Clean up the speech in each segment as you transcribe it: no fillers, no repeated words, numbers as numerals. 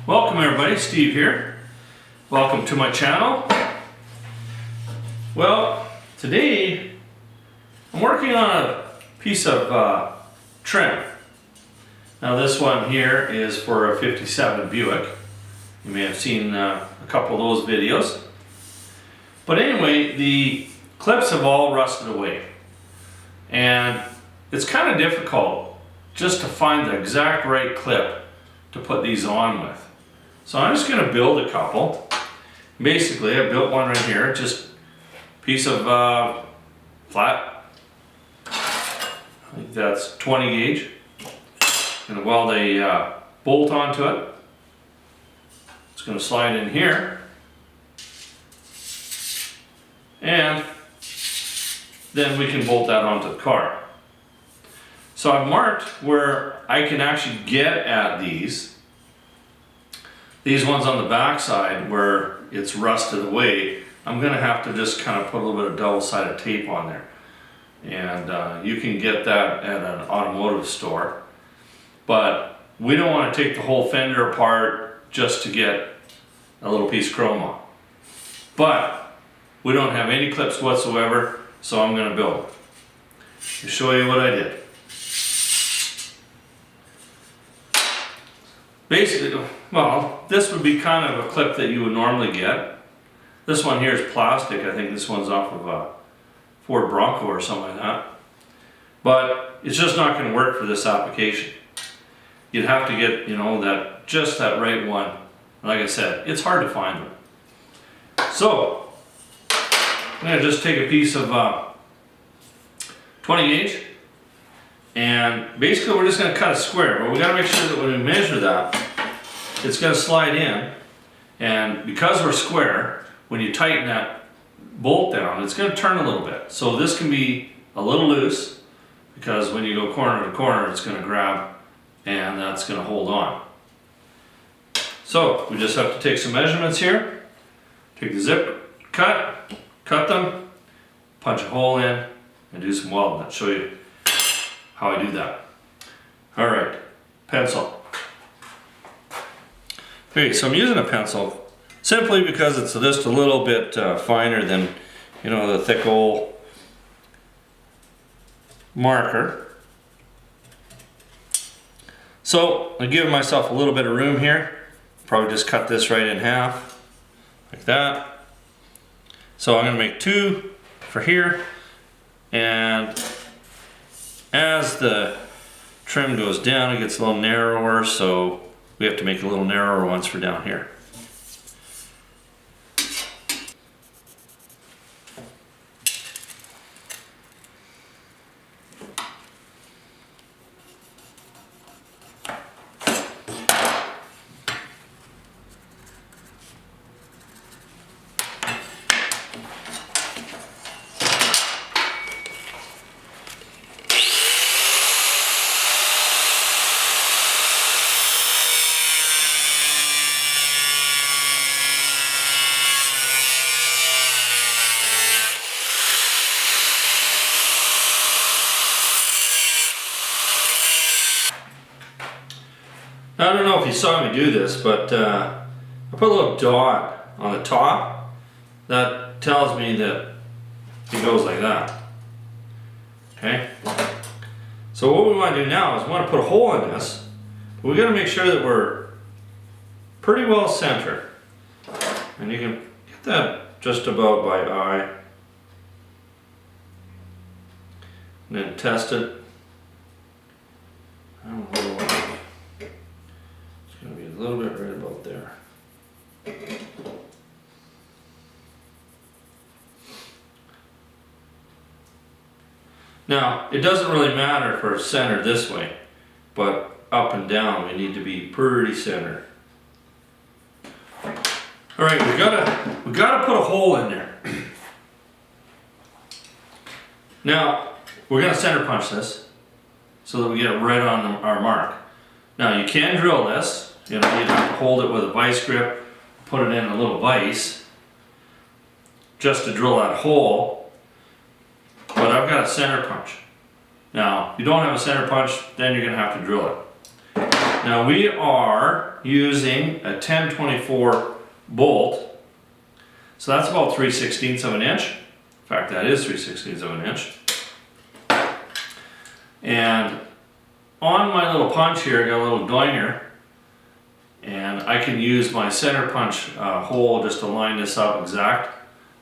Welcome everybody, Steve here. Welcome to my channel. Well, today I'm working on a piece of trim. Now this one here is for a 57 Buick. You may have seen a couple of those videos. But anyway, the clips have all rusted away. And it's kind of difficult just to find the exact right clip to put these on with. So I'm just going to build a couple. Basically, I built one right here, just a piece of flat, I think that's 20 gauge. And weld a bolt onto it. It's going to slide in here. And then we can bolt that onto the car. So I've marked where I can actually get at these ones on the back side where it's rusted away. I'm going to have to just kind of put a little bit of double-sided tape on there. And you can get that at an automotive store. But we don't want to take the whole fender apart just to get a little piece of chrome on. But we don't have any clips whatsoever, so I'm going to build it. To show you what I did. Basically, well, this would be kind of a clip that you would normally get. This one here is plastic. I think this one's off of a Ford Bronco or something like that. But it's just not going to work for this application. You'd have to get, you know, just that right one. Like I said, it's hard to find them. So, I'm going to just take a piece of 20 gauge. And basically we're just going to cut a square, but we got to make sure that when we measure that, it's going to slide in. And because we're square, when you tighten that bolt down, it's going to turn a little bit. So this can be a little loose, because when you go corner to corner, it's going to grab, and that's going to hold on. So we just have to take some measurements here, take the zip cut them, punch a hole in, and do some welding. I'll show you how I do that. All right, pencil. Okay, so I'm using a pencil simply because it's just a little bit finer than, you know, the thick old marker. So I'm giving myself a little bit of room here. Probably just cut this right in half, like that. So I'm going to make two for here, and as the trim goes down, it gets a little narrower, so we have to make a little narrower ones for down here. Now, I don't know if you saw me do this, but I put a little dot on the top. That tells me that it goes like that. Okay? So what we want to do now is we want to put a hole in this, but we got to make sure that we're pretty well centered. And you can get that just about by eye. And then test it. I don't know what it's going to be a little bit right about there. Now, it doesn't really matter if we're centered this way, but up and down we need to be pretty centered. All right, we gotta put a hole in there. Now, we're gonna center punch this so that we get it right on our mark. Now, you can drill this. You know, you'd have to hold it with a vice grip, put it in a little vise just to drill that hole. But I've got a center punch. Now, if you don't have a center punch, then you're going to have to drill it. Now we are using a 1024 bolt, so that's about 3/16 of an inch. In fact, that is 3/16 of an inch. And on my little punch here, I got a little doiner, and I can use my center punch hole just to line this up exact,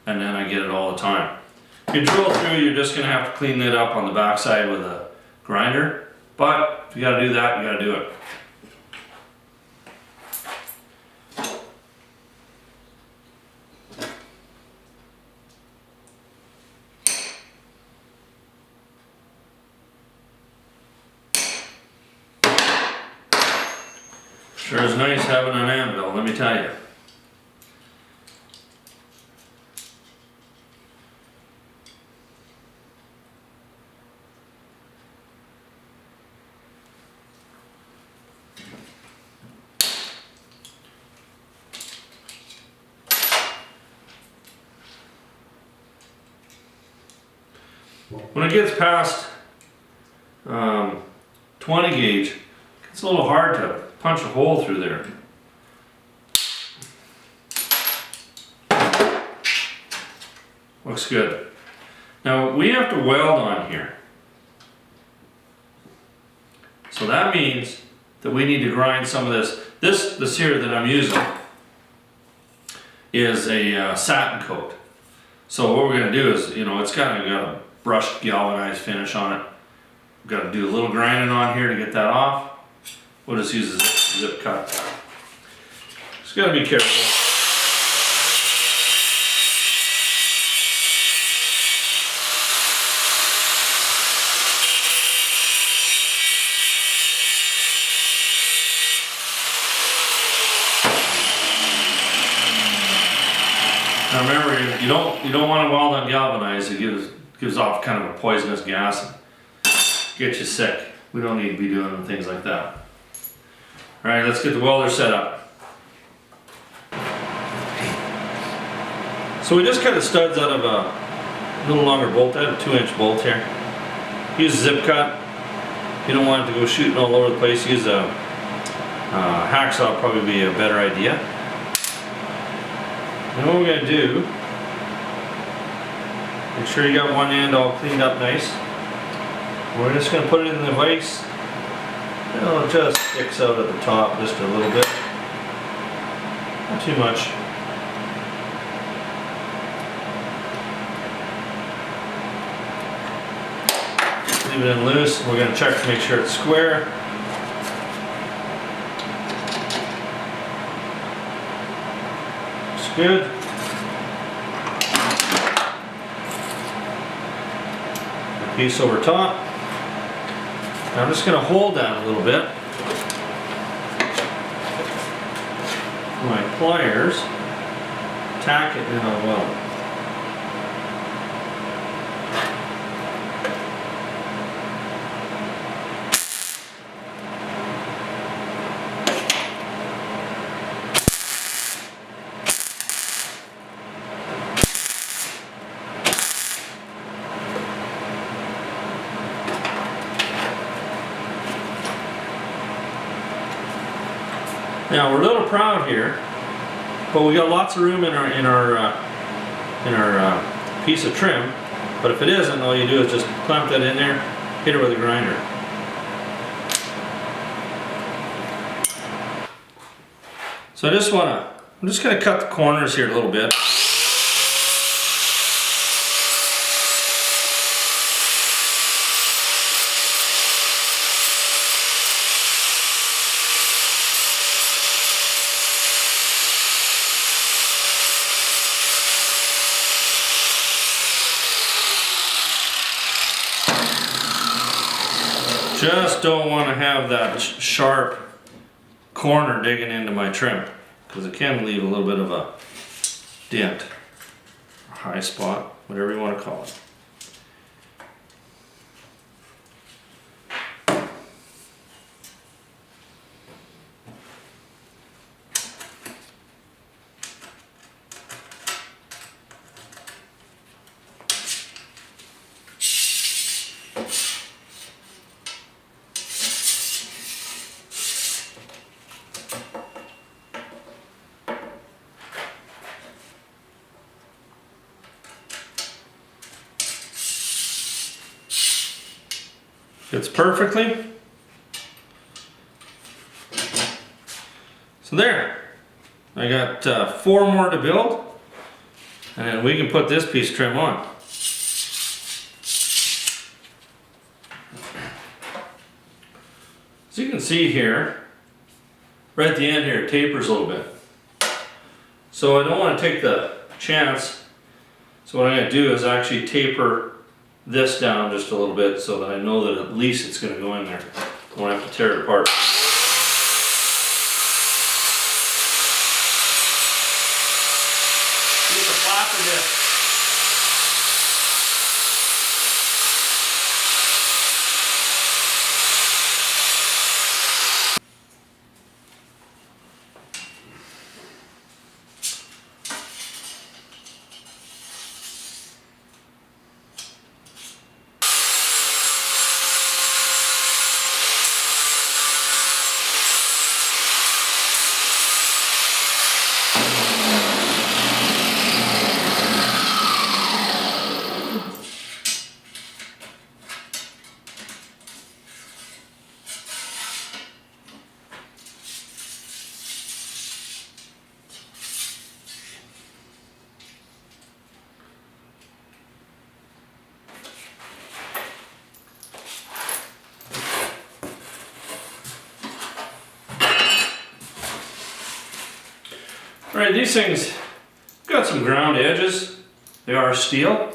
and then I get it all the time. If you drill through, you're just going to have to clean it up on the backside with a grinder, but if you got to do that, you got to do it. Sure is nice having an anvil, let me tell you. When it gets past 20 gauge, it's a little hard to punch a hole through there. Looks good. Now we have to weld on here. So that means that we need to grind some of this. This here that I'm using is a satin coat. So what we're going to do is, you know, it's kind of got a brushed galvanized finish on it. We've got to do a little grinding on here to get that off. We'll just use a zip cut. Just got to be careful. Now remember, you don't want to weld on galvanized. It gives off kind of a poisonous gas and gets you sick. We don't need to be doing things like that. All right, let's get the welder set up. So we just cut the studs out of a little longer bolt. I have a 2-inch bolt here. Use a zip cut. If you don't want it to go shooting all over the place, use a hacksaw. Probably be a better idea. And what we're going to do, make sure you got one end all cleaned up nice. We're just going to put it in the vise. It just sticks out at the top just a little bit. Not too much. Leave it in loose. We're going to check to make sure it's square. Good. A piece over top. Now I'm just going to hold that a little bit. My pliers, tack it in a weld. Now we're a little proud here, but we got lots of room in our piece of trim. But if it isn't, all you do is just clamp that in there, hit it with a grinder. So I'm just going to cut the corners here a little bit. Just don't want to have that sharp corner digging into my trim, because it can leave a little bit of a dent, a high spot, whatever you want to call it. Fits perfectly. So there. I got 4 more to build, and then we can put this piece of trim on. As you can see here, right at the end here, it tapers a little bit. So I don't want to take the chance. So what I'm going to do is actually taper this down just a little bit so that I know that at least it's going to go in there. I won't have to tear it apart. Use a flapper disc. Alright, these things got some ground edges. They are steel,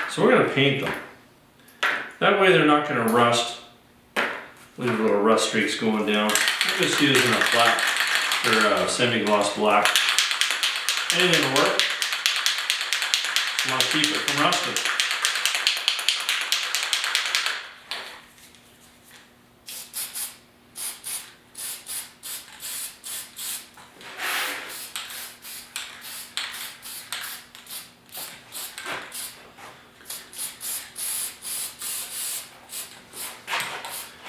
so we're going to paint them. That way they're not going to rust. Leave little rust streaks going down. I'm just using a flat or semi-gloss black. Anything will work. I want to keep it from rusting.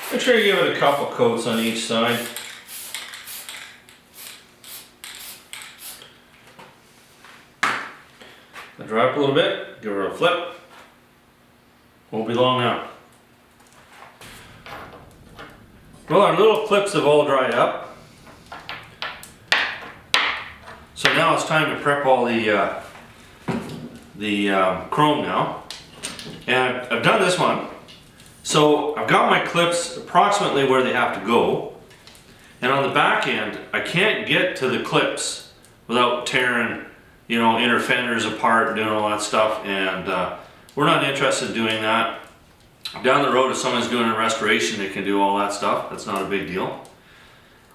Make sure you give it a couple coats on each side. Dry up a little bit, give her a flip. Won't be long now. Well, our little clips have all dried up. So now it's time to prep all the chrome now. And I've done this one. So I've got my clips approximately where they have to go. And on the back end, I can't get to the clips without tearing, you know, inner fenders apart and doing all that stuff. And we're not interested in doing that. Down the road, if someone's doing a restoration, they can do all that stuff. That's not a big deal.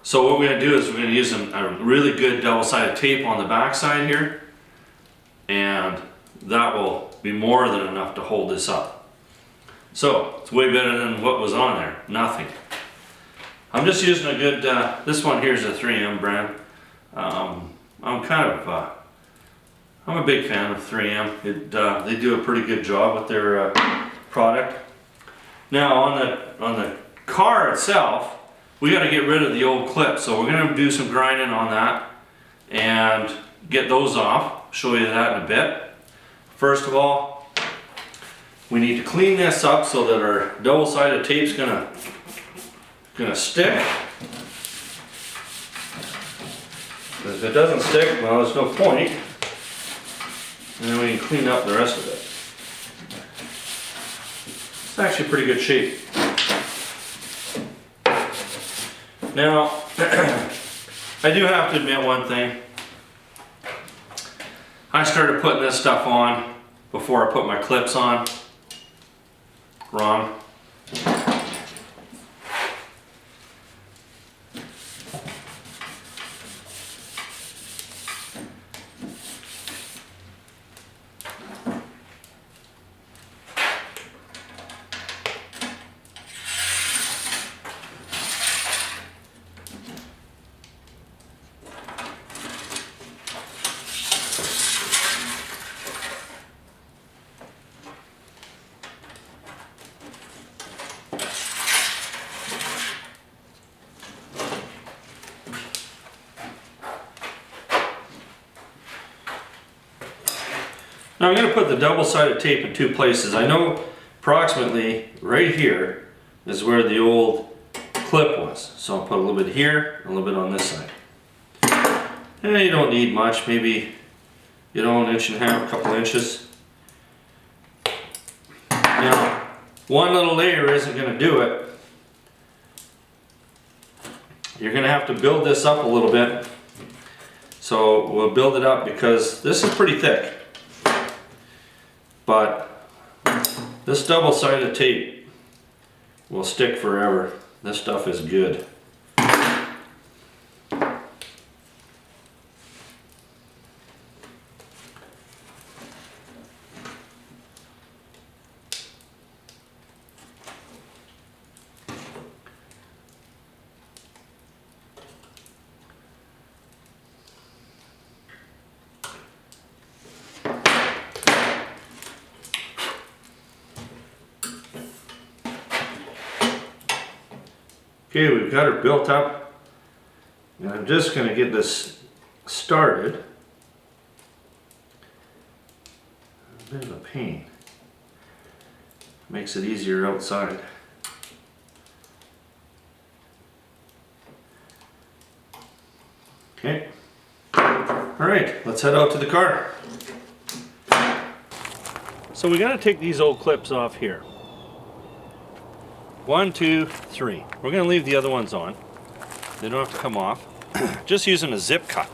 So what we're going to do is we're going to use a really good double-sided tape on the back side here. And that will be more than enough to hold this up. So, it's way better than what was on there. Nothing. I'm just using a good, this one here is a 3M brand. I'm a big fan of 3M. They do a pretty good job with their product. Now, on the car itself, we got to get rid of the old clips. So we're going to do some grinding on that and get those off. Show you that in a bit. First of all, we need to clean this up so that our double-sided tape's gonna stick. If it doesn't stick, well, there's no point. And then we can clean up the rest of it. It's actually pretty good shape. Now, I do have to admit one thing. I started putting this stuff on before I put my clips on. Wrong. Now I'm going to put the double-sided tape in two places. I know approximately right here is where the old clip was. So I'll put a little bit here, a little bit on this side. And you don't need much, maybe, you know, 1.5 inches, a couple inches. Now, one little layer isn't going to do it. You're going to have to build this up a little bit. So we'll build it up because this is pretty thick. But this double-sided tape will stick forever. This stuff is good. Okay, we've got her built up, and I'm just going to get this started. A bit of a pain. Makes it easier outside. Okay. Alright, let's head out to the car. So we got to take these old clips off here. 1, 2, 3. We're going to leave the other ones on. They don't have to come off. Just using a zip cut.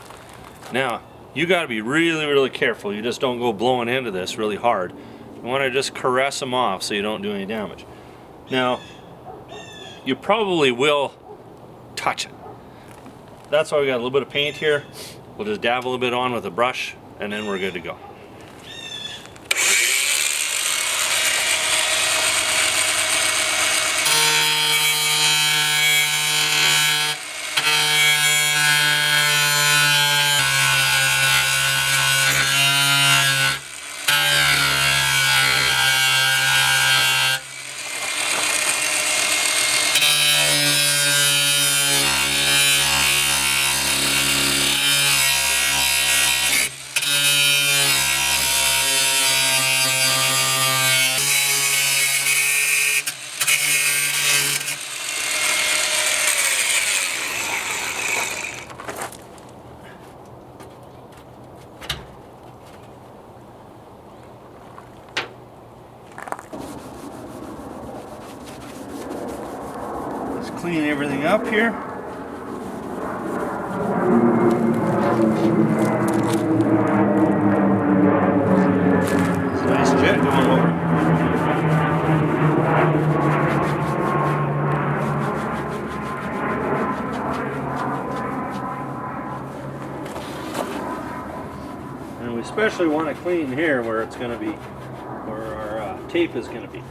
Now, you got to be really, really careful. You just don't go blowing into this really hard. You want to just caress them off so you don't do any damage. Now, you probably will touch it. That's why we got a little bit of paint here. We'll just dab a little bit on with a brush, and then we're good to go. Clean everything up here. It's a nice jet going over. And we especially want to clean here where it's going to be, where our tape is going to be.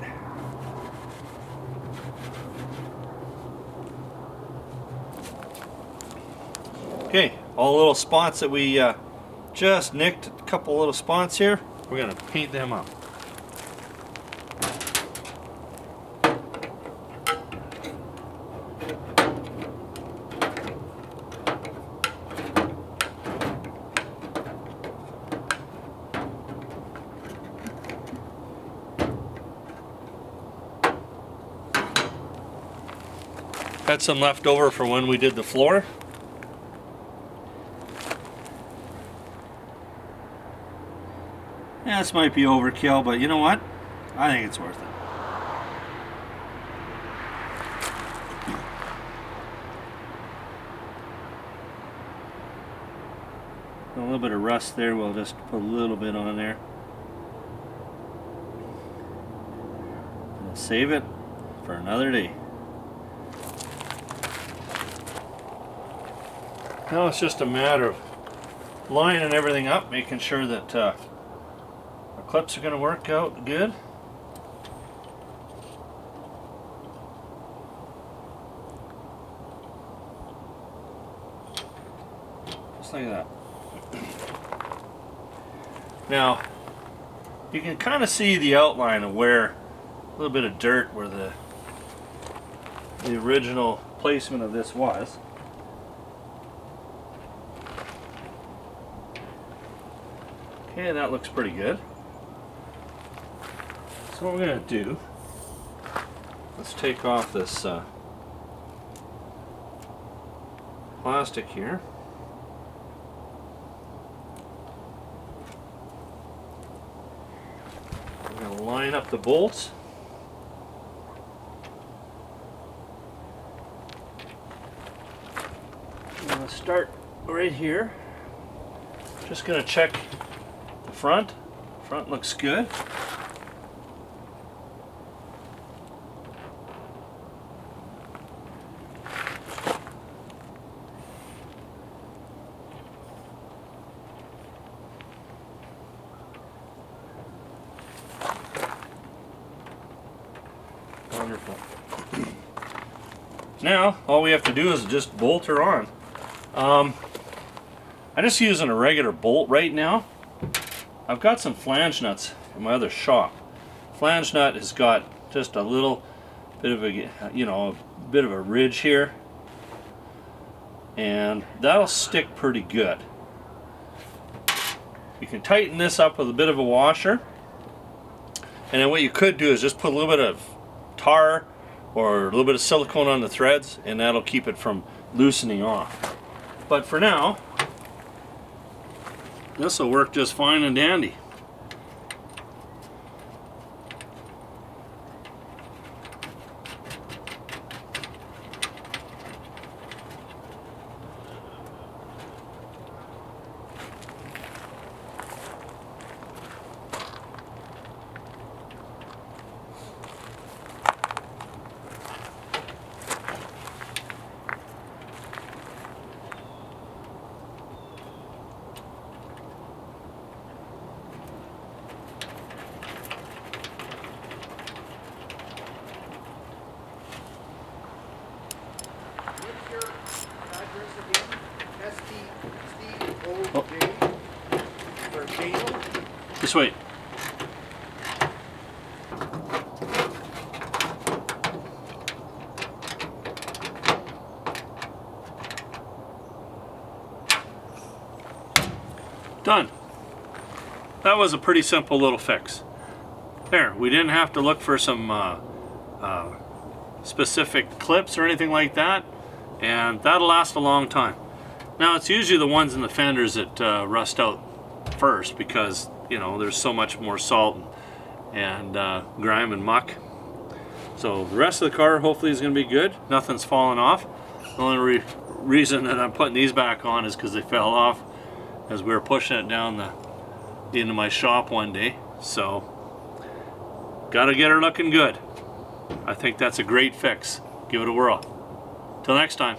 Okay, all the little spots that we just nicked, a couple little spots here, we're going to paint them up. Had some left over for when we did the floor. Yeah, this might be overkill, but you know what? I think it's worth it. A little bit of rust there, we'll just put a little bit on there. We'll save it for another day. Now it's just a matter of lining everything up, making sure that our clips are going to work out good. Just like that. Now, you can kind of see the outline of where a little bit of dirt where the original placement of this was. Okay, that looks pretty good. So what we're going to do let's take off this plastic here. We're going to line up the bolts. I'm going to start right here. Just going to check the front. Front looks good. Wonderful. Now, all we have to do is just bolt her on. I'm just using a regular bolt right now. I've got some flange nuts in my other shop. Flange nut has got just a little bit of a, a bit of a ridge here, and that'll stick pretty good. You can tighten this up with a bit of a washer, and then what you could do is just put a little bit of tar or a little bit of silicone on the threads, and that'll keep it from loosening off. But for now, this will work just fine and dandy. Oh. Just wait. Done. That was a pretty simple little fix. There, we didn't have to look for some specific clips or anything like that, and that'll last a long time. Now, it's usually the ones in the fenders that rust out first because, there's so much more salt and grime and muck. So the rest of the car hopefully is going to be good. Nothing's fallen off. The only reason that I'm putting these back on is because they fell off as we were pushing it down into my shop one day. So, gotta get her looking good. I think that's a great fix. Give it a whirl. Till next time.